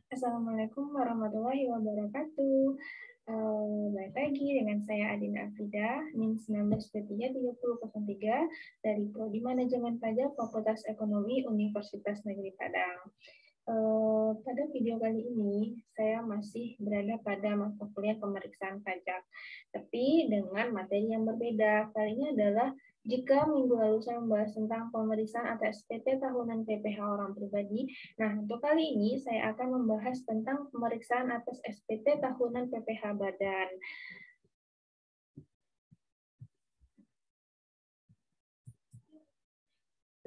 Assalamualaikum warahmatullahi wabarakatuh. Balik lagi dengan saya Adina Afrida, NIM 19233003 dari Prodi Manajemen Pajak Fakultas Ekonomi Universitas Negeri Padang. Pada video kali ini, saya masih berada pada mata kuliah pemeriksaan pajak, tapi dengan materi yang berbeda. Kali ini adalah jika minggu lalu saya membahas tentang pemeriksaan atau SPT tahunan PPh orang pribadi, nah untuk kali ini saya akan membahas tentang pemeriksaan atas SPT tahunan PPh badan.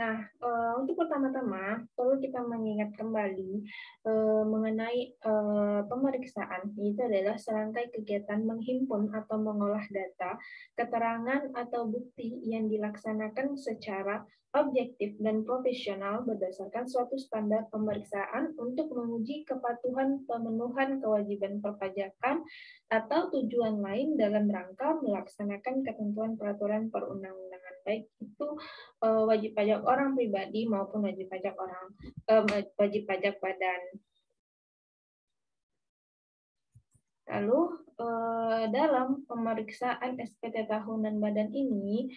Nah, untuk pertama-tama perlu kita mengingat kembali mengenai pemeriksaan. Itu adalah serangkai kegiatan menghimpun atau mengolah data, keterangan atau bukti yang dilaksanakan secara objektif dan profesional berdasarkan suatu standar pemeriksaan untuk menguji kepatuhan pemenuhan kewajiban perpajakan atau tujuan lain dalam rangka melaksanakan ketentuan peraturan perundang-undangan, baik itu wajib pajak orang pribadi maupun wajib pajak badan. Lalu dalam pemeriksaan SPT tahunan badan ini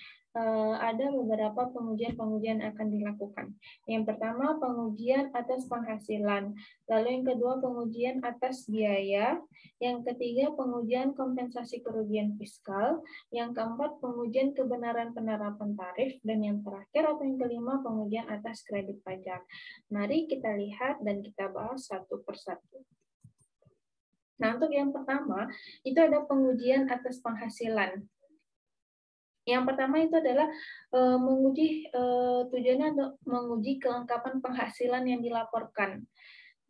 ada beberapa pengujian-pengujian akan dilakukan. Yang pertama pengujian atas penghasilan, lalu yang kedua pengujian atas biaya, yang ketiga pengujian kompensasi kerugian fiskal, yang keempat pengujian kebenaran penerapan tarif, dan yang terakhir atau yang kelima pengujian atas kredit pajak. Mari kita lihat dan kita bahas satu persatu. Nah, untuk yang pertama, itu ada pengujian atas penghasilan. Yang pertama itu adalah tujuannya untuk menguji kelengkapan penghasilan yang dilaporkan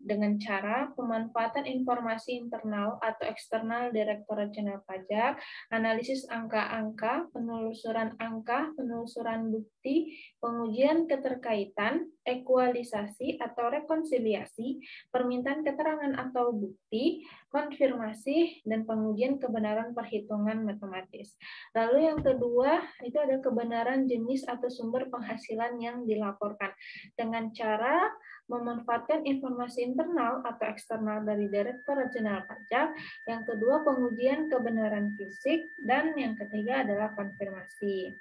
dengan cara pemanfaatan informasi internal atau eksternal Direktorat Jenderal Pajak, analisis angka-angka, penelusuran angka, penelusuran bukti, pengujian keterkaitan, ekualisasi atau rekonsiliasi, permintaan keterangan atau bukti, konfirmasi, dan pengujian kebenaran perhitungan matematis. Lalu yang kedua, itu ada kebenaran jenis atau sumber penghasilan yang dilaporkan dengan cara memanfaatkan informasi internal atau eksternal dari Direktorat Jenderal Pajak, yang kedua pengujian kebenaran fisik, dan yang ketiga adalah konfirmasi.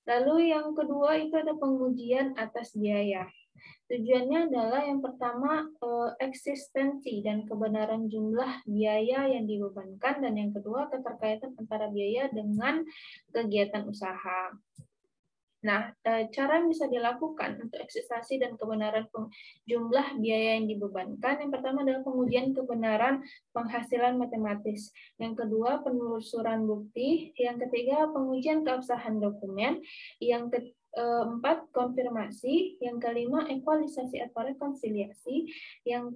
Lalu yang kedua itu ada pengujian atas biaya. Tujuannya adalah yang pertama eksistensi dan kebenaran jumlah biaya yang dibebankan, dan yang kedua keterkaitan antara biaya dengan kegiatan usaha. Nah, cara yang bisa dilakukan untuk eksistensi dan kebenaran jumlah biaya yang dibebankan, yang pertama adalah pengujian kebenaran penghasilan matematis, yang kedua penelusuran bukti, yang ketiga pengujian keabsahan dokumen, yang keempat konfirmasi, yang kelima ekualisasi atau rekonsiliasi, yang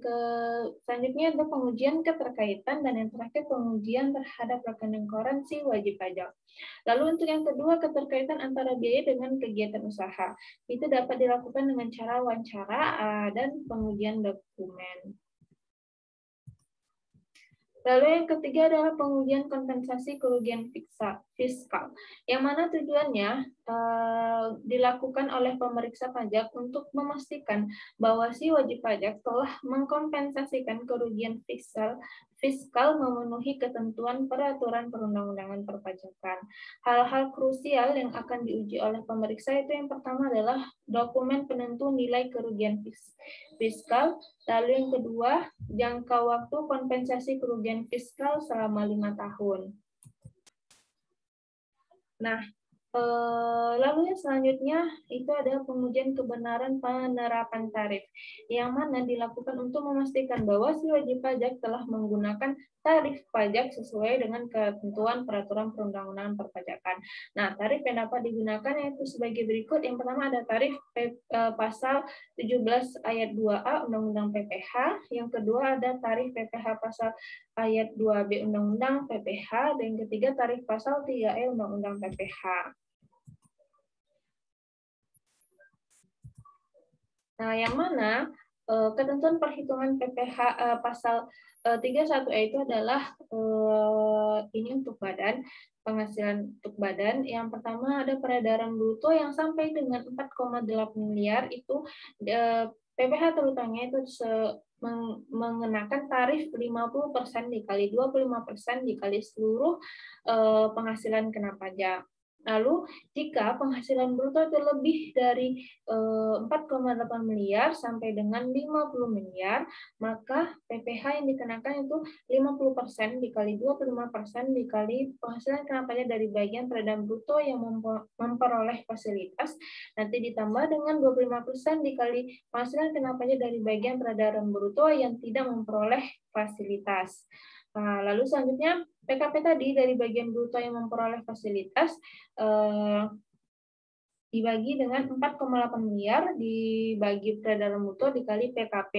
selanjutnya ada pengujian keterkaitan, dan yang terakhir pengujian terhadap rekening koransi wajib pajak. Lalu untuk yang kedua, keterkaitan antara biaya dengan kegiatan usaha. Itu dapat dilakukan dengan cara wawancara dan pengujian dokumen. Lalu yang ketiga adalah pengujian kompensasi kerugian fiskal, yang mana tujuannya dilakukan oleh pemeriksa pajak untuk memastikan bahwa si wajib pajak telah mengkompensasikan kerugian fiskal memenuhi ketentuan peraturan perundang-undangan perpajakan. Hal-hal krusial yang akan diuji oleh pemeriksa itu yang pertama adalah dokumen penentu nilai kerugian fiskal, lalu yang kedua jangka waktu kompensasi kerugian fiskal selama 5 tahun. Nah, lalu yang selanjutnya itu adalah pengujian kebenaran penerapan tarif, yang mana dilakukan untuk memastikan bahwa si wajib pajak telah menggunakan tarif pajak sesuai dengan ketentuan peraturan perundang-undangan perpajakan. Nah, tarif yang dapat digunakan yaitu sebagai berikut. Yang pertama ada tarif pasal 17 ayat 2A Undang-Undang PPh, yang kedua ada tarif PPh pasal ayat 2B Undang-Undang PPh, dan yang ketiga tarif pasal 3E Undang-Undang PPh. Nah, yang mana ketentuan perhitungan PPh pasal 31E itu adalah ini untuk badan, penghasilan untuk badan. Yang pertama ada peredaran bruto yang sampai dengan 4,8 miliar itu PPh terutangnya itu mengenakan tarif 50% dikali 25% dikali seluruh penghasilan kena pajak. Lalu, jika penghasilan bruto itu lebih dari 4,8 miliar sampai dengan 50 miliar, maka PPh yang dikenakan itu 50% dikali 25% dikali penghasilan kena pajak dari bagian peredaran bruto yang memperoleh fasilitas, nanti ditambah dengan 25% dikali penghasilan kena pajak dari bagian peredaran bruto yang tidak memperoleh fasilitas. Nah, lalu selanjutnya PKP tadi dari bagian bruto yang memperoleh fasilitas dibagi dengan 4,8 miliar dibagi peredaran bruto dikali PKP.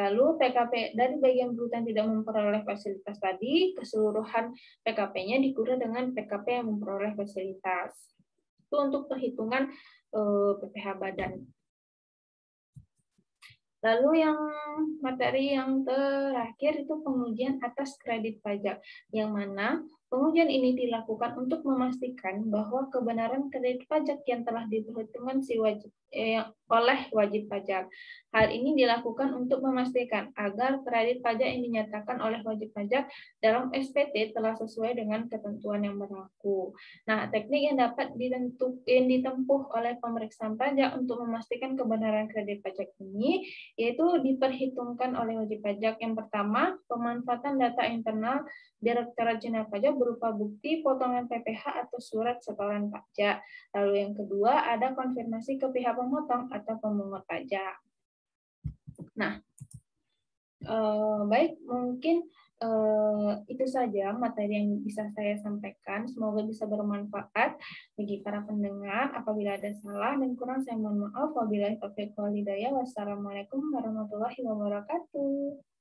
Lalu PKP dari bagian bruto yang tidak memperoleh fasilitas tadi, keseluruhan PKP-nya dikurang dengan PKP yang memperoleh fasilitas. Itu untuk perhitungan PPh badan. Lalu yang materi yang terakhir itu pengujian atas kredit pajak, yang mana pengujian ini dilakukan untuk memastikan bahwa kebenaran kredit pajak yang telah diperhitungkan oleh wajib pajak. Hal ini dilakukan untuk memastikan agar kredit pajak yang dinyatakan oleh wajib pajak dalam SPT telah sesuai dengan ketentuan yang berlaku. Nah, teknik yang dapat ditempuh oleh pemeriksaan pajak untuk memastikan kebenaran kredit pajak ini yaitu diperhitungkan oleh wajib pajak. Yang pertama, pemanfaatan data internal Direktorat Jenderal Pajak berupa bukti potongan PPh atau surat setoran pajak. Lalu yang kedua, ada konfirmasi ke pihak pemotong atau pemungut pajak. Nah, baik, mungkin itu saja materi yang bisa saya sampaikan. Semoga bisa bermanfaat bagi para pendengar. Apabila ada salah dan kurang, saya mohon maaf. Wabillahi taufiq wal hidayah. Wassalamualaikum warahmatullahi wabarakatuh.